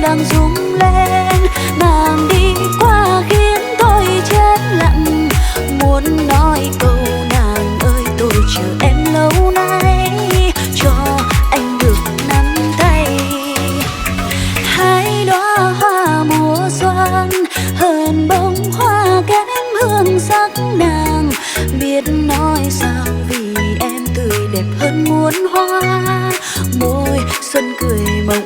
đang rung lên. Nàng đi qua khiến tôi chết lặng, muốn nói câu nàng ơi tôi chờ em lâu nay, cho anh được nắm tay. Hai đóa hoa mùa xuân hơn bông hoa kém hương sắc nàng, biết nói sao vì em tươi đẹp hơn muôn hoa. Môi xuân cười mộng